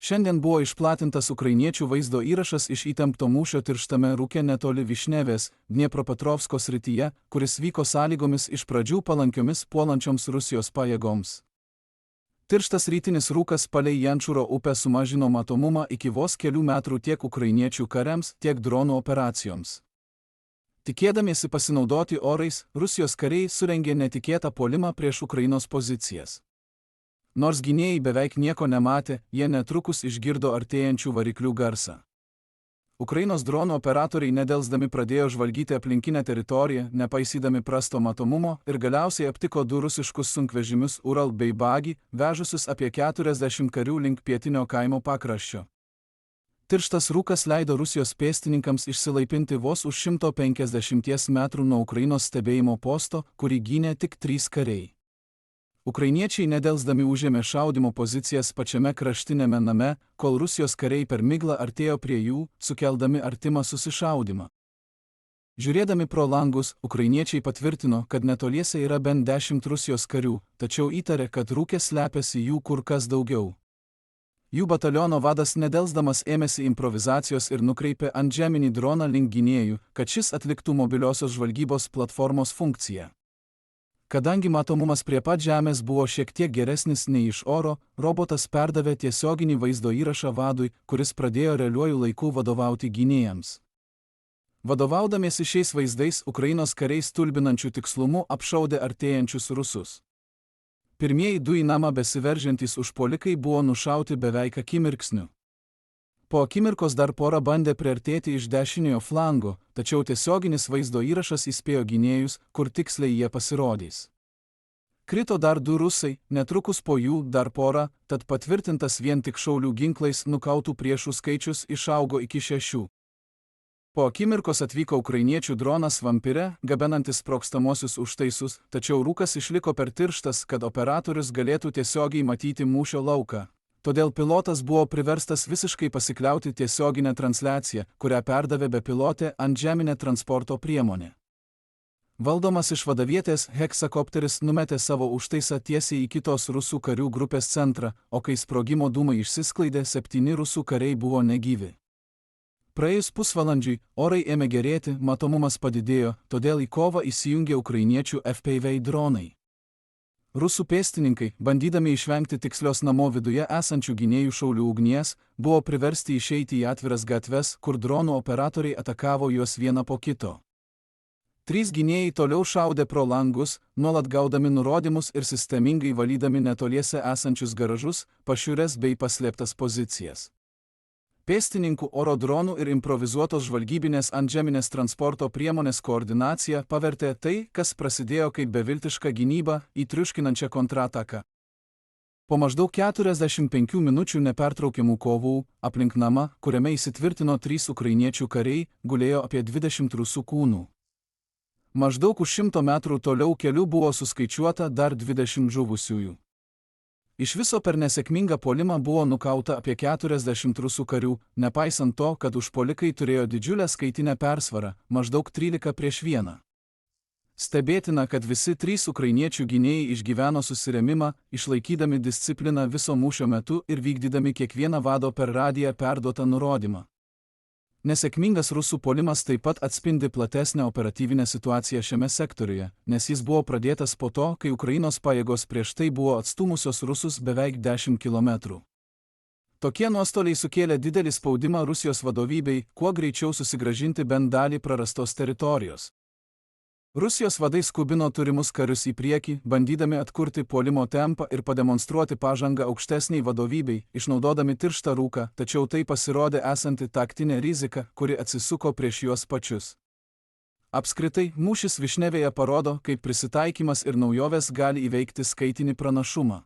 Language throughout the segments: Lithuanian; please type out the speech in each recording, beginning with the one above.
Šiandien buvo išplatintas ukrainiečių vaizdo įrašas iš įtempto mūšio tirštame rūke netoli Višnevės, Dniepropetrovsko srityje, kuris vyko sąlygomis iš pradžių palankiomis puolančioms Rusijos pajėgoms. Tirštas rytinis rūkas palei Jančuro upę sumažino matomumą iki vos kelių metrų tiek ukrainiečių kariams, tiek dronų operacijoms. Tikėdamiesi pasinaudoti orais, Rusijos kariai surengė netikėtą puolimą prieš Ukrainos pozicijas. Nors gynėjai beveik nieko nematė, jie netrukus išgirdo artėjančių variklių garsą. Ukrainos dronų operatoriai nedelsdami pradėjo žvalgyti aplinkinę teritoriją, nepaisydami prasto matomumo, ir galiausiai aptiko du rusiškus sunkvežimius Ural bei Bagį, vežusius apie 40 karių link pietinio kaimo pakraščio. Tirštas rūkas leido Rusijos pėstininkams išsilaipinti vos už 150 metrų nuo Ukrainos stebėjimo posto, kurį gynė tik 3 kariai. Ukrainiečiai nedelsdami užėmė šaudymo pozicijas pačiame kraštinėme name, kol Rusijos kariai per miglą artėjo prie jų, sukeldami artimą susišaudymą. Žiūrėdami pro langus, ukrainiečiai patvirtino, kad netoliese yra bent 10 Rusijos karių, tačiau įtarė, kad rūke slepiasi jų kur kas daugiau. Jų bataliono vadas nedelsdamas ėmėsi improvizacijos ir nukreipė antžeminį droną link gynėjų, kad šis atliktų mobiliosios žvalgybos platformos funkciją. Kadangi matomumas prie pat žemės buvo šiek tiek geresnis nei iš oro, robotas perdavė tiesioginį vaizdo įrašą vadui, kuris pradėjo realiuoju laiku vadovauti gynėjams. Vadovaudamiesi šiais vaizdais, Ukrainos kariai stulbinančių tikslumu apšaudė artėjančius rusus. Pirmieji du į namą besiveržiantys užpuolikai buvo nušauti beveik akimirksniu. Po akimirkos dar pora bandė priartėti iš dešiniojo flango, tačiau tiesioginis vaizdo įrašas įspėjo gynėjus, kur tiksliai jie pasirodys. Krito dar 2 rusai, netrukus po jų dar pora, tad patvirtintas vien tik šaulių ginklais nukautų priešų skaičius išaugo iki 6. Po akimirkos atvyko ukrainiečių dronas Vampire, gabenantis sprogstamosius užtaisus, tačiau rūkas išliko per tirštas, kad operatorius galėtų tiesiogiai matyti mūšio lauką. Todėl pilotas buvo priverstas visiškai pasikliauti tiesioginę transliaciją, kurią perdavė bepilotė antžeminė transporto priemonė. Valdomas iš vadavietės, heksakopteris numetė savo užtaisą tiesiai į kitos rusų karių grupės centrą, o kai sprogimo dūmai išsisklaidė, 7 rusų kariai buvo negyvi. Praėjus pusvalandžiui, orai ėmė gerėti, matomumas padidėjo, todėl į kovą įsijungė ukrainiečių FPV dronai. Rusų pėstininkai, bandydami išvengti tikslios namo viduje esančių gynėjų šaulių ugnies, buvo priversti išeiti į atviras gatves, kur dronų operatoriai atakavo juos vieną po kito. 3 gynėjai toliau šaudė pro langus, nuolat gaudami nurodymus ir sistemingai valydami netoliese esančius garažus, pašiūres bei paslėptas pozicijas. Pėstininkų, oro dronų ir improvizuotos žvalgybinės antžeminės transporto priemonės koordinacija pavertė tai, kas prasidėjo kaip beviltiška gynyba, į triuškinančią kontrataką. Po maždaug 45 minučių nepertraukiamų kovų, aplink namą, kuriame įsitvirtino 3 ukrainiečių kariai, gulėjo apie 20 rusų kūnų. Maždaug už 100 metrų toliau keliu buvo suskaičiuota dar 20 žuvusiųjų. Iš viso per nesėkmingą puolimą buvo nukauta apie 40 rusų karių, nepaisant to, kad užpuolikai turėjo didžiulę skaitinę persvarą, maždaug 13-1. Stebėtina, kad visi 3 ukrainiečių gynėjai išgyveno susirėmimą, išlaikydami discipliną viso mūšio metu ir vykdydami kiekvieną vado per radiją perduotą nurodymą. Nesėkmingas rusų puolimas taip pat atspindi platesnę operatyvinę situaciją šiame sektoriuje, nes jis buvo pradėtas po to, kai Ukrainos pajėgos prieš tai buvo atstūmusios rusus beveik 10 km. Tokie nuostoliai sukėlė didelį spaudimą Rusijos vadovybei, kuo greičiau susigrąžinti bent dalį prarastos teritorijos. Rusijos vadai skubino turimus karius į priekį, bandydami atkurti puolimo tempą ir pademonstruoti pažangą aukštesniai vadovybei, išnaudodami tirštą rūką, tačiau tai pasirodė esanti taktinė rizika, kuri atsisuko prieš juos pačius. Apskritai, mūšis Višnevėje parodo, kaip prisitaikymas ir naujovės gali įveikti skaitinį pranašumą.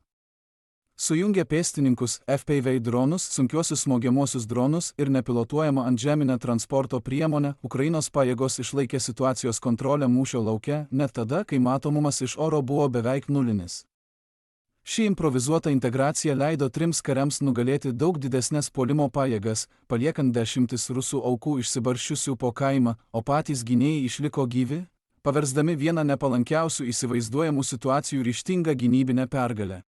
Sujungė pėstininkus, FPV dronus, sunkiuosius smogiamuosius dronus ir nepilotuojamą antžeminę transporto priemonę, Ukrainos pajėgos išlaikė situacijos kontrolę mūšio lauke, net tada, kai matomumas iš oro buvo beveik nulinis. Ši improvizuota integracija leido 3 kariams nugalėti daug didesnės puolimo pajėgas, paliekant 10 rusų aukų išsibarsčiusių po kaimą, o patys gynėjai išliko gyvi, paversdami vieną nepalankiausių įsivaizduojamų situacijų ryžtingą gynybinę pergalę.